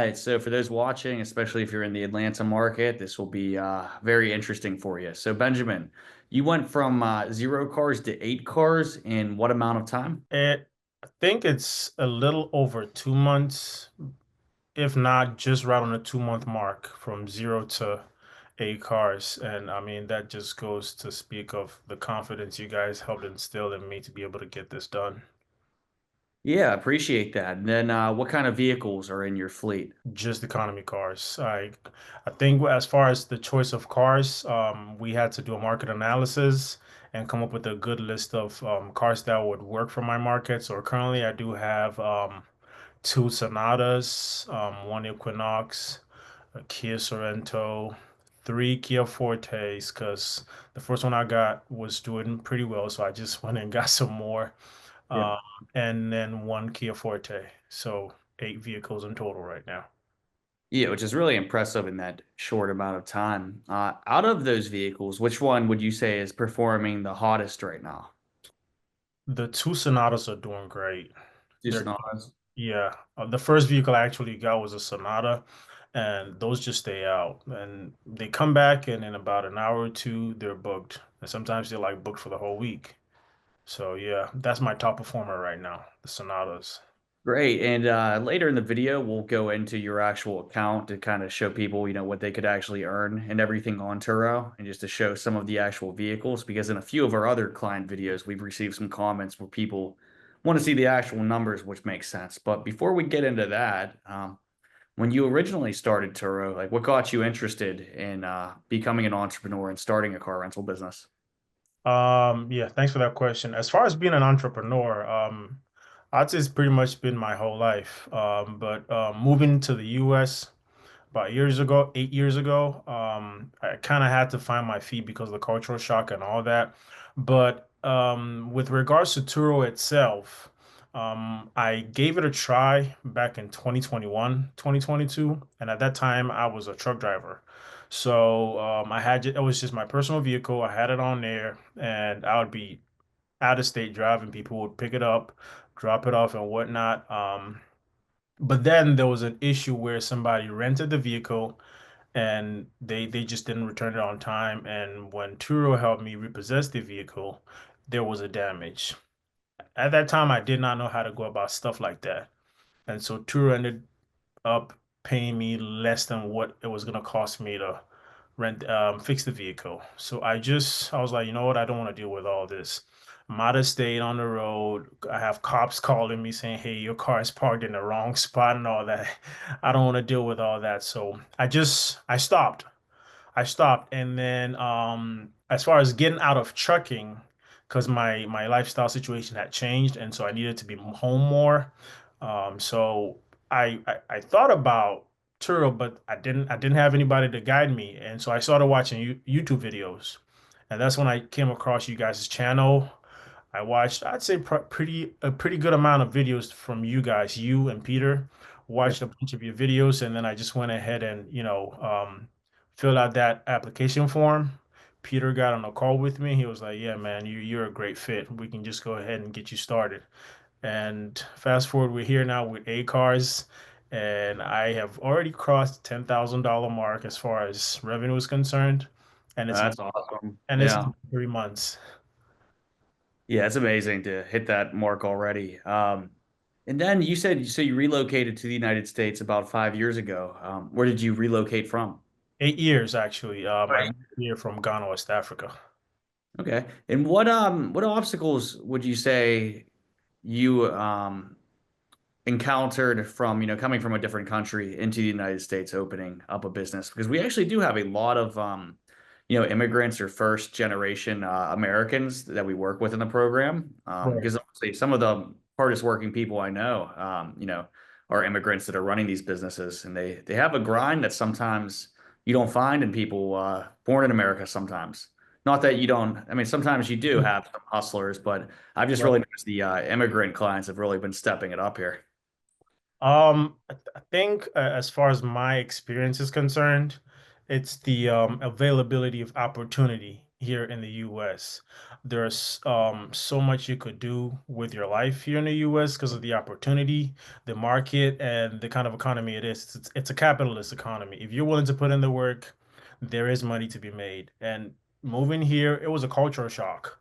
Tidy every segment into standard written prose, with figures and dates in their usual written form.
right. So for those watching, especially if you're in the Atlanta market, this will be very interesting for you. So Benjamin, you went from zero cars to eight cars in what amount of time? I think it's a little over 2 months, if not just right on the 2 month mark from zero to 8 cars. And I mean, that just goes to speak of the confidence you guys helped instill in me to be able to get this done. Yeah, appreciate that. And then what kind of vehicles are in your fleet? Just economy cars. I think as far as the choice of cars, we had to do a market analysis and come up with a good list of cars that would work for my market. So currently, I do have two Sonatas, one Equinox, a Kia Sorento, three Kia Fortes, because the first one I got was doing pretty well, so I just went and got some more, Yeah. um, and then one Kia Forte. So eight vehicles in total right now. Yeah, which is really impressive in that short amount of time. Out of those vehicles, which one would you say is performing the hottest right now? The two Sonatas are doing great. Just They're, honest. yeah, the first vehicle I actually got was a Sonata, and those just stay out. And they come back, and in about an hour or two, they're booked. And sometimes they're like booked for the whole week. So yeah, that's my top performer right now, the Sonatas. Great. And later in the video, we'll go into your actual account to kind of show people, what they could actually earn and everything on Turo, and just to show some of the actual vehicles. Because in a few of our other client videos, we've received some comments where people want to see the actual numbers, which makes sense. But before we get into that, when you originally started Turo, like what got you interested in becoming an entrepreneur and starting a car rental business? Yeah, thanks for that question. As far as being an entrepreneur, I'd say it's pretty much been my whole life. But moving to the US about years ago, 8 years ago, I kind of had to find my feet because of the cultural shock and all that. But with regards to Turo itself, I gave it a try back in 2021, 2022, and at that time I was a truck driver. So it was just my personal vehicle. I had it on there, and I would be out of state driving. People would pick it up, drop it off, and whatnot. But then there was an issue where somebody rented the vehicle and they just didn't return it on time. And when Turo helped me repossess the vehicle, there was a damage. At that time, I did not know how to go about stuff like that. And so Turo ended up paying me less than what it was going to cost me to fix the vehicle. So I was like, you know what? I don't want to deal with all this. I'm out of state on the road. I have cops calling me saying, hey, your car is parked in the wrong spot and all that. I don't want to deal with all that. So I stopped. And then as far as getting out of trucking, because my lifestyle situation had changed, and so I needed to be home more. So I thought about Turo, but I didn't have anybody to guide me, and so I started watching YouTube videos, and that's when I came across you guys' channel. I watched, I'd say a pretty good amount of videos from you guys, you and Peter. Yep. Watched a bunch of your videos, and then I just went ahead and filled out that application form. Peter got on a call with me. He was like, "Yeah, man, you're a great fit. We can just go ahead and get you started." And fast forward, we're here now with A cars, and I have already crossed $10,000 mark as far as revenue is concerned, and That's awesome. it's Yeah. in 3 months. Yeah, it's amazing to hit that mark already. And then you said so you relocated to the United States about 5 years ago. Where did you relocate from? 8 years actually. I Right. moved here from Ghana, West Africa. Okay. And what obstacles would you say you encountered from, coming from a different country into the United States opening up a business? Because we actually do have a lot of immigrants or first generation Americans that we work with in the program. Right. Because obviously some of the hardest working people I know, are immigrants that are running these businesses, and they have a grind that sometimes you don't find in people born in America sometimes. Not that you don't, I mean, sometimes you do have some hustlers, but I've just really noticed the immigrant clients have really been stepping it up here. I think as far as my experience is concerned, it's the availability of opportunity. here in the US. There's so much you could do with your life here in the US because of the opportunity, the market, and the kind of economy it is. It's a capitalist economy. If you're willing to put in the work, there is money to be made. And moving here, it was a cultural shock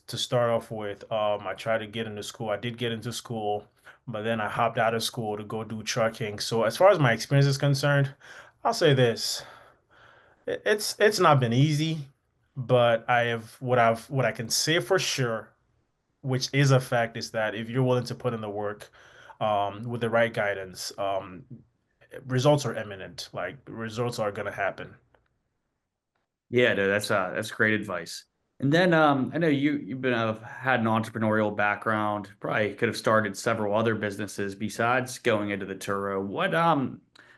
to start off with. I tried to get into school. I did get into school, but then I hopped out of school to go do trucking. So as far as my experience is concerned, I'll say this. It's not been easy, but what I can say for sure, which is a fact, is that if you're willing to put in the work, with the right guidance, results are imminent. Like results are gonna happen. Yeah, no, that's great advice. And then I know you've been had an entrepreneurial background, probably could have started several other businesses besides going into the Turo. What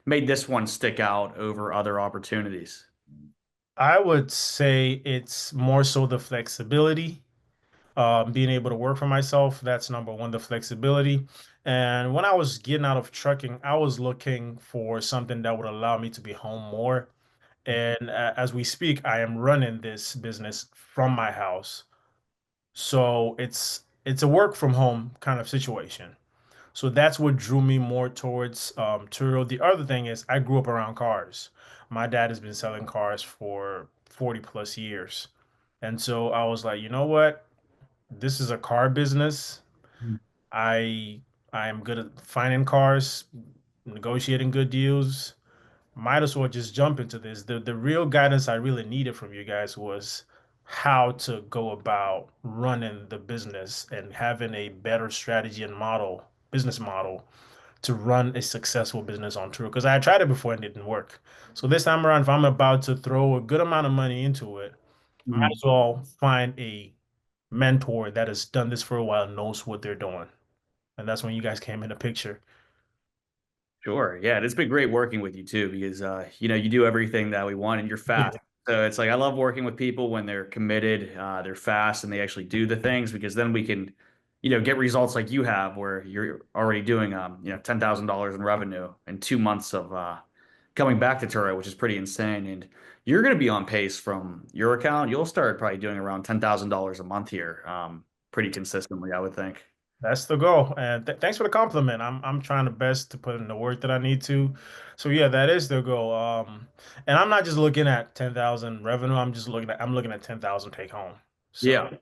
made this one stick out over other opportunities? I would say it's more so the flexibility, being able to work for myself. That's number one, the flexibility. And when I was getting out of trucking, I was looking for something that would allow me to be home more. And as we speak, I am running this business from my house. So it's a work from home kind of situation. So that's what drew me more towards Turo. The other thing is I grew up around cars. My dad has been selling cars for 40 plus years. And so I was like, you know what? This is a car business. I I am good at finding cars, negotiating good deals. Might as well just jump into this. The real guidance I really needed from you guys was how to go about running the business and having a better strategy and business model to run a successful business on True. Because I had tried it before and it didn't work. So this time around, if I'm about to throw a good amount of money into it, might as Mhm. well find a mentor that has done this for a while, and knows what they're doing. And that's when you guys came in the picture. Sure. Yeah, and it's been great working with you too because you do everything that we want and you're fast. So it's like I love working with people when they're committed, they're fast and they actually do the things because then we can, get results like you have where you're already doing $10,000 in revenue in 2 months of coming back to Turo, which is pretty insane. And you're gonna be on pace from your account. You'll start probably doing around $10,000 a month here, pretty consistently, I would think. That's the goal. And thanks for the compliment. I'm trying the best to put in the work that I need to. So yeah, that is the goal. And I'm not just looking at 10,000 revenue. I'm looking at 10,000 take home. So Yeah. yeah,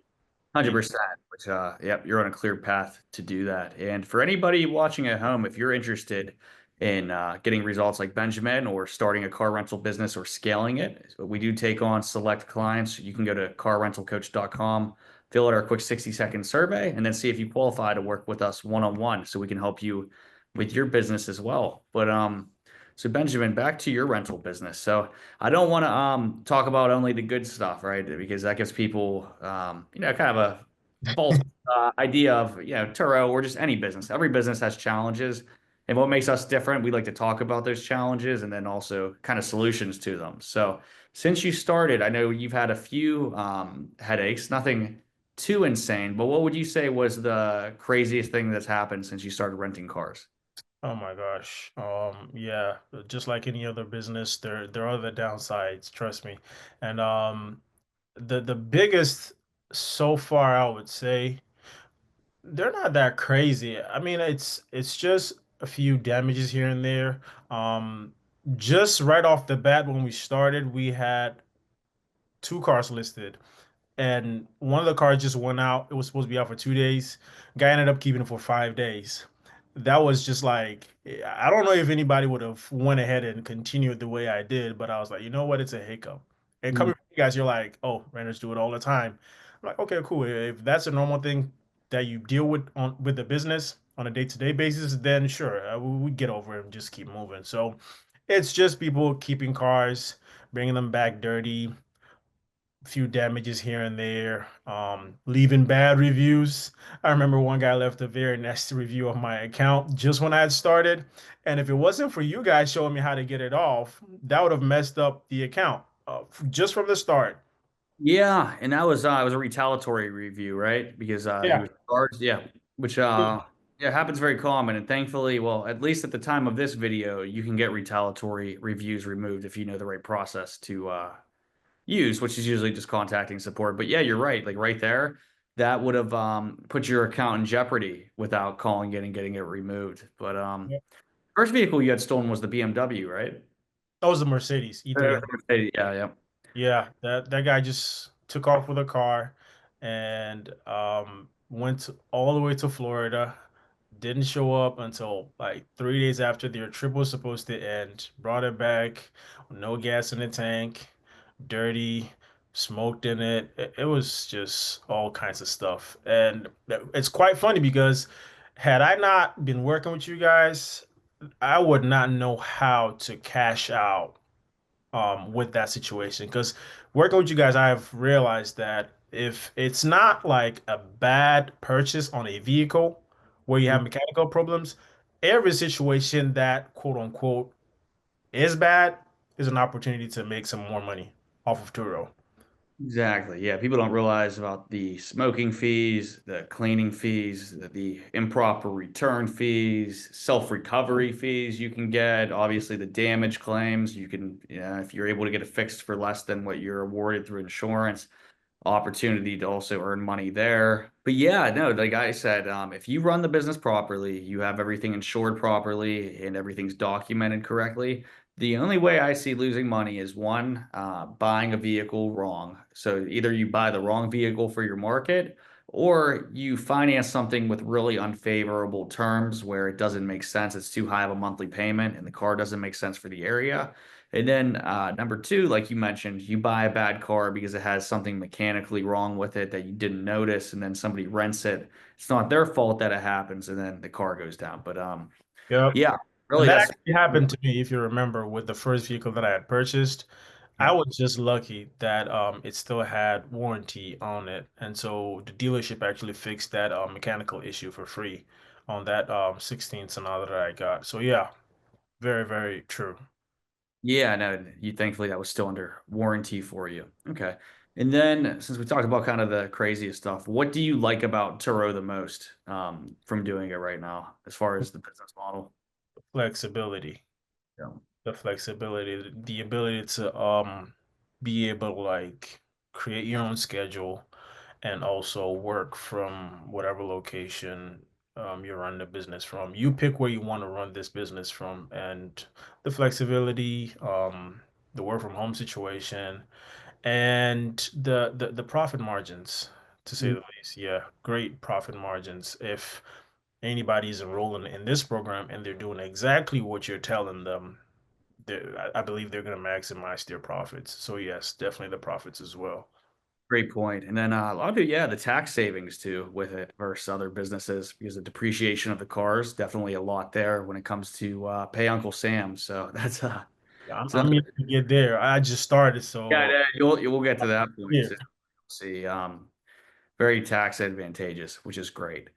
100%, which yep, you're on a clear path to do that. And for anybody watching at home, if you're interested in getting results like Benjamin or starting a car rental business or scaling it, we do take on select clients. You can go to carrentalcoach.com, fill out our quick 60-second survey, and then see if you qualify to work with us one-on-one so we can help you with your business as well. But so Benjamin, back to your rental business. So I don't want to talk about only the good stuff, right? Because that gives people kind of a false idea of Turo or just any business. Every business has challenges, and what makes us different, we like to talk about those challenges and then also kind of solutions to them. So since you started, I know you've had a few headaches, nothing too insane, but what would you say was the craziest thing that's happened since you started renting cars? oh my gosh. Yeah, just like any other business, there are the downsides, trust me. And the biggest so far, I would say, they're not that crazy. I mean, it's just a few damages here and there. Um, just right off the bat when we started, we had two cars listed, and one of the cars just went out. It was supposed to be out for 2 days. Guy ended up keeping it for 5 days. That was just like, I don't know if anybody would have went ahead and continued the way I did, but I was like, you know what? It's a hiccup. And Mm, coming from you guys, you're like, oh, renters do it all the time. I'm like, okay, cool. If that's a normal thing that you deal with the business on a day-to-day basis, then sure, we get over it and just keep moving. So it's just people keeping cars, bringing them back dirty, few damages here and there, leaving bad reviews. I remember one guy left a very nasty review on my account just when I had started. And if it wasn't for you guys showing me how to get it off, that would have messed up the account just from the start. Yeah, and that was it was a retaliatory review, right? Because he Yeah. was charged, yeah, which yeah happens very common. And thankfully, well, at least at the time of this video, you can get retaliatory reviews removed if you know the right process to use, which is usually just contacting support. But yeah, you're right. Like right there, that would have put your account in jeopardy without calling it and getting it removed. But Yeah. first vehicle you had stolen was the BMW, right? That was the Mercedes E300. Mercedes, yeah, yeah. Yeah, that guy just took off with a car and went all the way to Florida. Didn't show up until like 3 days after their trip was supposed to end. Brought it back, no gas in the tank, dirty, smoked in it. It was just all kinds of stuff. And it's quite funny because had I not been working with you guys, I would not know how to cash out with that situation. Because working with you guys, I've realized that if it's not like a bad purchase on a vehicle where you have mechanical problems, every situation that quote unquote is bad is an opportunity to make some more money off of Turo. Exactly. Yeah, people don't realize about the smoking fees, the cleaning fees, the improper return fees, self-recovery fees you can get, obviously the damage claims. You can, if you're able to get it fixed for less than what you're awarded through insurance, opportunity to also earn money there. But yeah, no, like I said, if you run the business properly, you have everything insured properly, and everything's documented correctly. The only way I see losing money is one, buying a vehicle wrong. So either you buy the wrong vehicle for your market, or you finance something with really unfavorable terms where it doesn't make sense. It's too high of a monthly payment, and the car doesn't make sense for the area. And then number two, like you mentioned, you buy a bad car because it has something mechanically wrong with it that you didn't notice, and then somebody rents it. It's not their fault that it happens, and then the car goes down. But Yep. yeah, And really, that that's actually happened to me, if you remember, with the first vehicle that I had purchased. I yeah, was just lucky that it still had warranty on it. And so the dealership actually fixed that mechanical issue for free on that 16 Sonata that I got. So yeah, very, very true. yeah. No, you thankfully that was still under warranty for you. Okay. And then since we talked about kind of the craziest stuff, what do you like about Turo the most from doing it right now, as far as the business model? Flexibility. Yeah. The flexibility, the ability to be able to like create your own schedule and also work from whatever location you run the business from. You pick where you want to run this business from, and the flexibility, the work from home situation, and the profit margins, to say the least. Yeah, great profit margins. If anybody's enrolling in this program and they're doing exactly what you're telling them, I believe they're going to maximize their profits. So yes, definitely the profits as well. Great point. And then a lot of it, yeah, the tax savings too with it versus other businesses because the depreciation of the cars definitely a lot there when it comes to pay Uncle Sam. So that's Yeah, it's I'm another yet to get there. I just started, yeah, so yeah, we'll get to that point. yeah. So, see, very tax advantageous, which is great.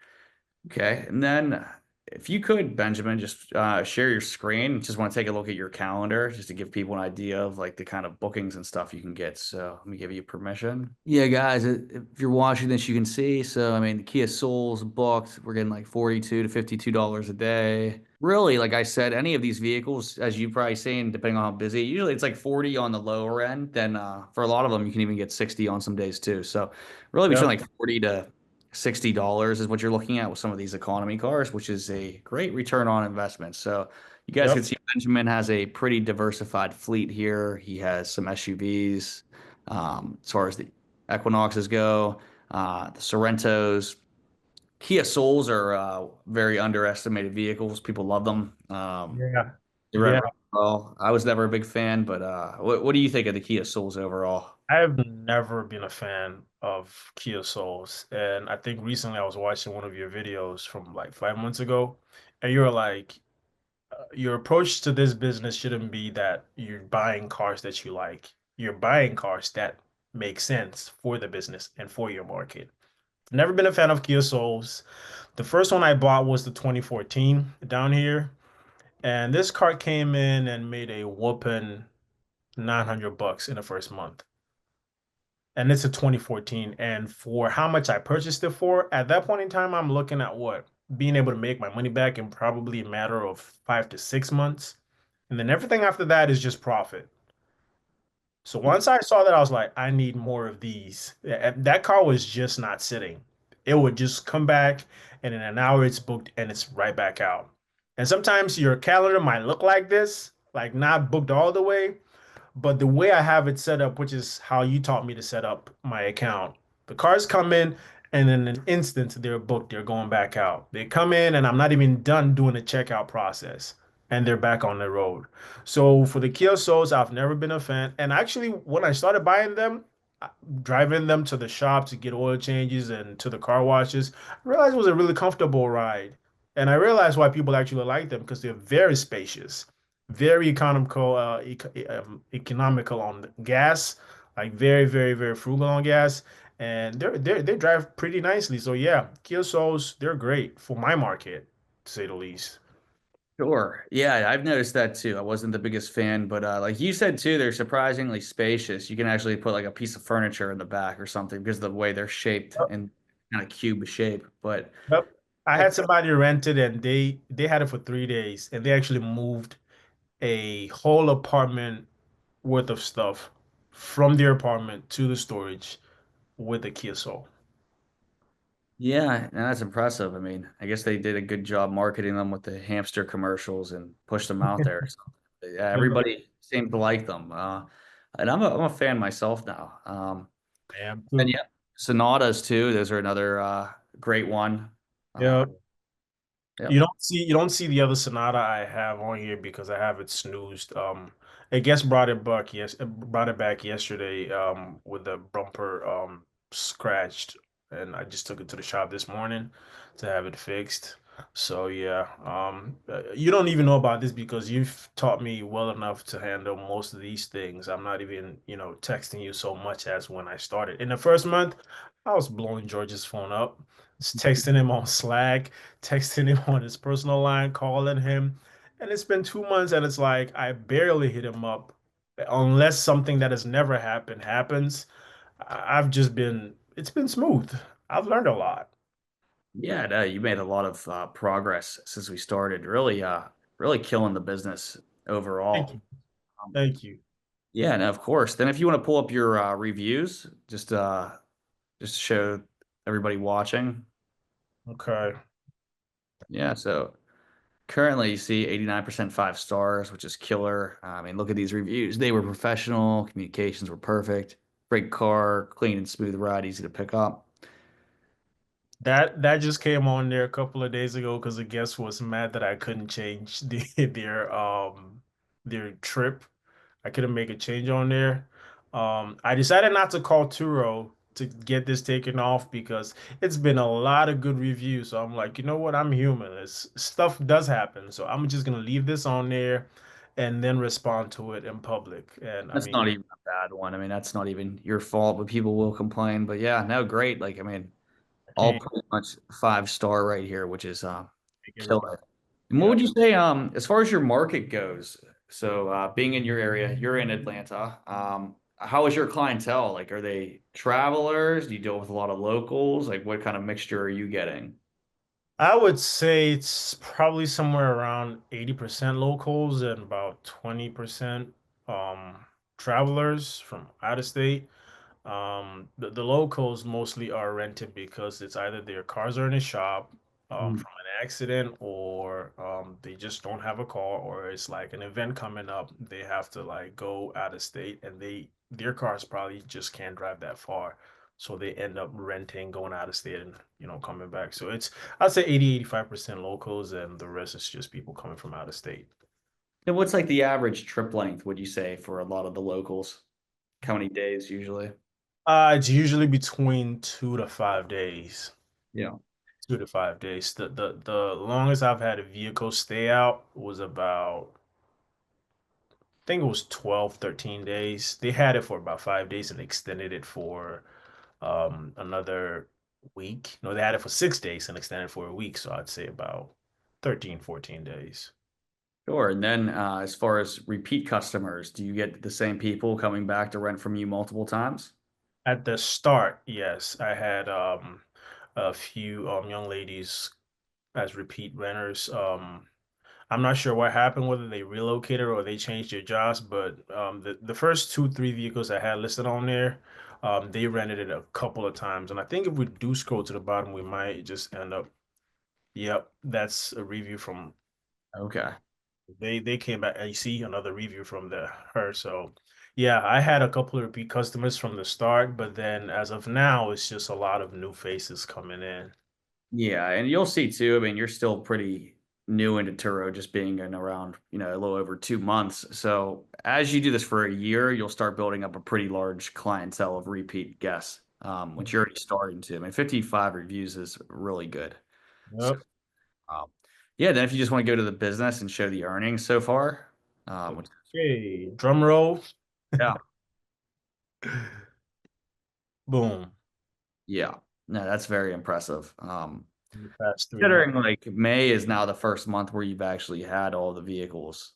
Okay. And then if you could, Benjamin, just share your screen. Just want to take a look at your calendar just to give people an idea of like the kind of bookings and stuff you can get. So let me give you permission. Yeah, guys, if you're watching this, you can see. So, I mean, the Kia Soul's booked. We're getting like 42 to $52 a day. Really, like I said, any of these vehicles, as you've probably seen, depending on how busy, usually it's like 40 on the lower end. Then for a lot of them, you can even get 60 on some days too. So really between Yep. like 40 to $60 is what you're looking at with some of these economy cars, which is a great return on investment. So you guys can Yep. see Benjamin has a pretty diversified fleet here. He has some SUVs, as far as the Equinoxes go, the Sorrentos. Kia Souls are very underestimated vehicles. People love them. Yeah. They run Yeah. really well. I was never a big fan, but what do you think of the Kia Souls overall? I've never been a fan of Kia Souls. And I think recently I was watching one of your videos from like 5 months ago, and you were like, your approach to this business shouldn't be that you're buying cars that you like. You're buying cars that make sense for the business and for your market. Never been a fan of Kia Souls. The first one I bought was the 2014 down here, and this car came in and made a whooping 900 bucks in the first month. And it's a 2014. And for how much I purchased it for, at that point in time, I'm looking at what? Being able to make my money back in probably a matter of 5 to 6 months. And then everything after that is just profit. So once I saw that, I was like, I need more of these. That car was just not sitting. It would just come back, and in an hour it's booked and it's right back out. And sometimes your calendar might look like this, like not booked all the way, but the way I have it set up, which is how you taught me to set up my account, the cars come in and in an instant they're booked, they're going back out. They come in and I'm not even done doing the checkout process and they're back on the road. So for the Kia Souls, I've never been a fan. And actually, when I started buying them, driving them to the shop to get oil changes and to the car washes, I realized it was a really comfortable ride. And I realized why people actually like them because they're very spacious, very economical on gas, like very, very, very frugal on gas. And they drive pretty nicely. So yeah, Kia Souls, they're great for my market, to say the least. Sure. Yeah, I've noticed that too. I wasn't the biggest fan, but like you said too, they're surprisingly spacious. You can actually put like a piece of furniture in the back or something because of the way they're shaped and kind of cube shape. But Yep. I yeah, had somebody rented and they had it for 3 days and they actually moved a whole apartment worth of stuff from their apartment to the storage with a Kia Soul. yeah, and that's impressive. I mean, I guess they did a good job marketing them with the hamster commercials and pushed them out there. So, yeah, Yep. everybody seemed to like them. And I'm a fan myself now. I am And too. yeah, Sonatas too. Those are another great one. Uh, Yeah. yeah. You don't see the other Sonata I have on here because I have it snoozed. It gets brought it back yesterday with the bumper scratched, and I just took it to the shop this morning to have it fixed. So yeah, you don't even know about this because you've taught me well enough to handle most of these things. I'm not even, texting you so much as when I started. In the first month, I was blowing George's phone up, just texting him on Slack, texting him on his personal line, calling him. And it's been 2 months and it's like I barely hit him up unless something that has never happened happens. It's been smooth. I've learned a lot. Yeah, no, you made a lot of progress since we started. Really, really killing the business Thank you. overall. Um, Thank you. yeah, and of course. Then if you want to pull up your reviews, just to show everybody watching. Okay. Yeah, so currently you see 89% 5 stars, which is killer. I mean, look at these reviews. They were professional, communications were perfect, great car, clean and smooth ride, easy to pick up. That just came on there a couple of days ago because the guest was mad that I couldn't change their trip. I couldn't make a change on there. I decided not to call Turo to get this taken off because it's been a lot of good reviews. So I'm like, you know what? I'm human. Stuff does happen. So I'm just gonna leave this on there and then respond to it in public. And I That's mean, not even a bad one. I mean, that's not even your fault, but people will complain. But yeah, no, great. Like, I mean, I all can't pretty much 5 star right here, which is make everybody. killer. And what Yeah. would you say, as far as your market goes? So, being in your area, you're in Atlanta. How is your clientele? Like, are they travelers? Do you deal with a lot of locals? Like, what kind of mixture are you getting? I would say it's probably somewhere around 80% locals and about 20% travelers from out of state. The locals mostly are rented because it's either their cars are in a shop Mm. from an accident or they just don't have a car or it's like an event coming up. They have to like go out of state and their cars probably just can't drive that far. So they end up renting, going out of state and coming back. So I'd say 80-85% locals and the rest is just people coming from out of state. And what's like the average trip length, would you say, for a lot of the locals? How many days usually? It's usually between 2 to 5 days. Yeah. 2 to 5 days. The longest I've had a vehicle stay out was about, I think it was 12, 13 days. They had it for about 5 days and extended it for another week. No, they had it for 6 days and extended it for a week. So I'd say about 13, 14 days. Sure. And then as far as repeat customers, do you get the same people coming back to rent from you multiple times? At the start, yes, I had a few young ladies as repeat renters. I'm not sure what happened, whether they relocated or they changed their jobs, but the first two, three vehicles I had listed on there, they rented it a couple of times. And I think if we do scroll to the bottom, we might just end up, yep, that's a review from Okay. they came back. You see another review from her. So yeah, I had a couple of repeat customers from the start, but then as of now, it's just a lot of new faces coming in. Yeah, and you'll see too. I mean, you're still pretty new into Turo, just being in around, a little over 2 months. So as you do this for a year, you'll start building up a pretty large clientele of repeat guests, which you're already starting to. I mean, 55 reviews is really good. So, Yep. um, yeah, then if you just want to go to the business and show the earnings so far, which, Okay, drum roll. yeah, Boom. yeah, no, that's very impressive. In the past 3 months. Considering like May is now the first month where you've actually had all the vehicles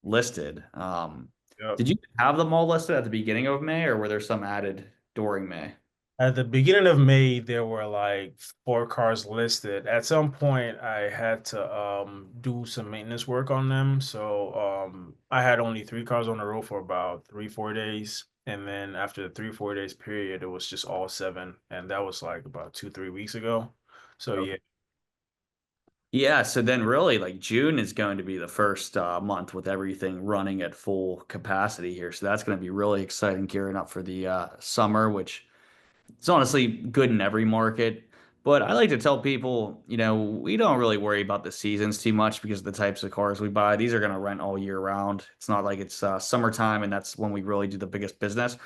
listed. Yep. Did you have them all listed at the beginning of May, or were there some added during May? At the beginning of May, there were like 4 cars listed. At some point, I had to do some maintenance work on them. So I had only 3 cars on the road for about 3, 4 days. And then after the 3, 4 days period, it was just all seven. And that was like about 2, 3 weeks ago. So Okay. yeah, Yeah, so then really like June is going to be the first month with everything running at full capacity here. So that's going to be really exciting gearing up for the summer, which it's honestly good in every market. But I like to tell people, we don't really worry about the seasons too much because of the types of cars we buy. These are going to rent all year round. It's not like it's summertime and that's when we really do the biggest business.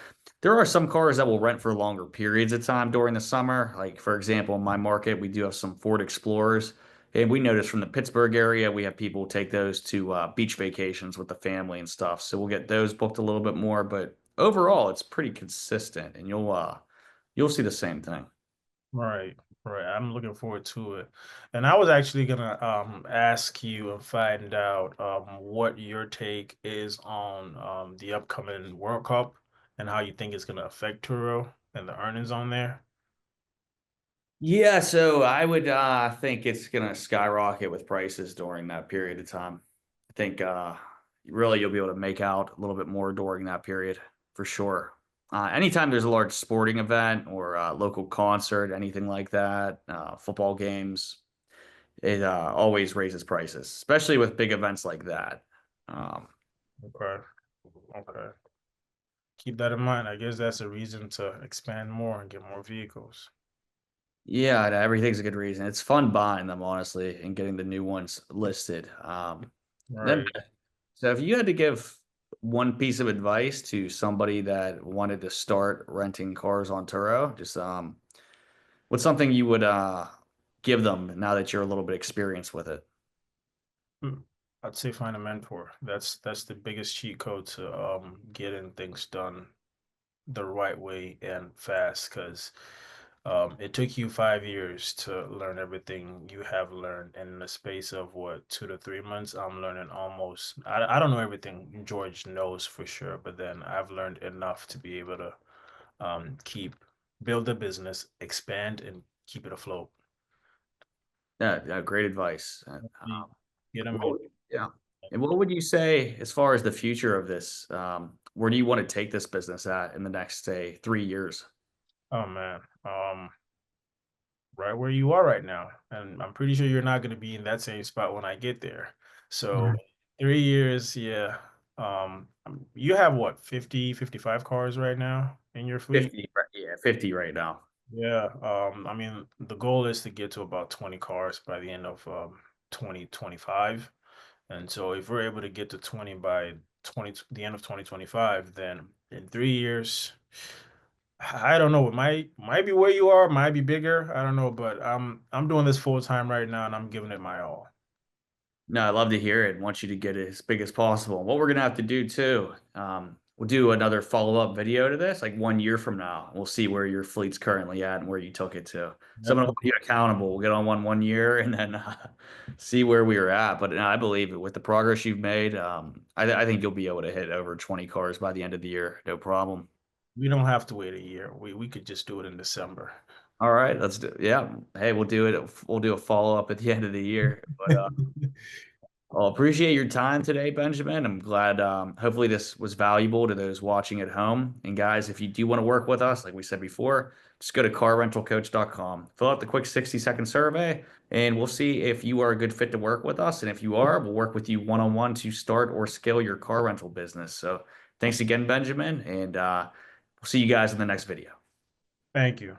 There are some cars that will rent for longer periods of time during the summer. Like, for example, in my market, we do have some Ford Explorers. And we notice from the Pittsburgh area, we have people take those to beach vacations with the family and stuff. So we'll get those booked a little bit more. But overall, it's pretty consistent, and you'll see the same thing. right, right. I'm looking forward to it. And I was actually gonna ask you and find out what your take is on the upcoming World Cup and how you think it's gonna affect Turo and the earnings on there. Yeah, so I would think it's gonna skyrocket with prices during that period of time. I think really you'll be able to make out a little bit more during that period for sure. Anytime there's a large sporting event or local concert, anything like that, football games, it always raises prices, especially with big events like that. Um, Okay. Okay. Keep that in mind. I guess that's a reason to expand more and get more vehicles. Yeah, and everything's a good reason. It's fun buying them, honestly, and getting the new ones listed. Then, Right. so if you had to give one piece of advice to somebody that wanted to start renting cars on Turo, just what's something you would give them now that you're a little bit experienced with it? Mm, I'd say find a mentor. That's the biggest cheat code to getting things done the right way and fast because it took you 5 years to learn everything you have learned. And in the space of what, 2 to 3 months, I'm learning almost, I don't know everything George knows for sure, but then I've learned enough to be able to build a business, expand, and keep it afloat. Yeah, yeah, great advice. Get them in. Yeah. And what would you say as far as the future of this? Where do you want to take this business at in the next, say, 3 years? Oh man. Right where you are right now. And I'm pretty sure you're not going to be in that same spot when I get there. So Mhm. 3 years, yeah. You have what, 50, 55 cars right now in your fleet? 50, yeah, 50 right now. Yeah. I mean, the goal is to get to about 20 cars by the end of 2025. And so if we're able to get to 20 by the end of 2025, then in 3 years, I don't know. It might be where you are, might be bigger. I don't know, but I'm doing this full time right now, and I'm giving it my all. No, I love to hear it. Want you to get it as big as possible. What we're gonna have to do too, we'll do another follow-up video to this, like 1 year from now. We'll see where your fleet's currently at and where you took it to. So I'm gonna Definitely, hold you accountable. We'll get on one year and then see where we were at. But I believe it with the progress you've made. I think you'll be able to hit over 20 cars by the end of the year, no problem. we don't have to wait a year. We could just do it in December. All right, let's do. Yeah, hey, we'll do it. We'll do a follow-up at the end of the year. But Well, appreciate your time today, Benjamin. I'm glad, hopefully this was valuable to those watching at home. And guys, if you do want to work with us, like we said before, just go to carrentalcoach.com, fill out the quick 60-second survey, and we'll see if you are a good fit to work with us. And if you are, we'll work with you one-on-one to start or scale your car rental business. So thanks again, Benjamin, and we'll see you guys in the next video. Thank you.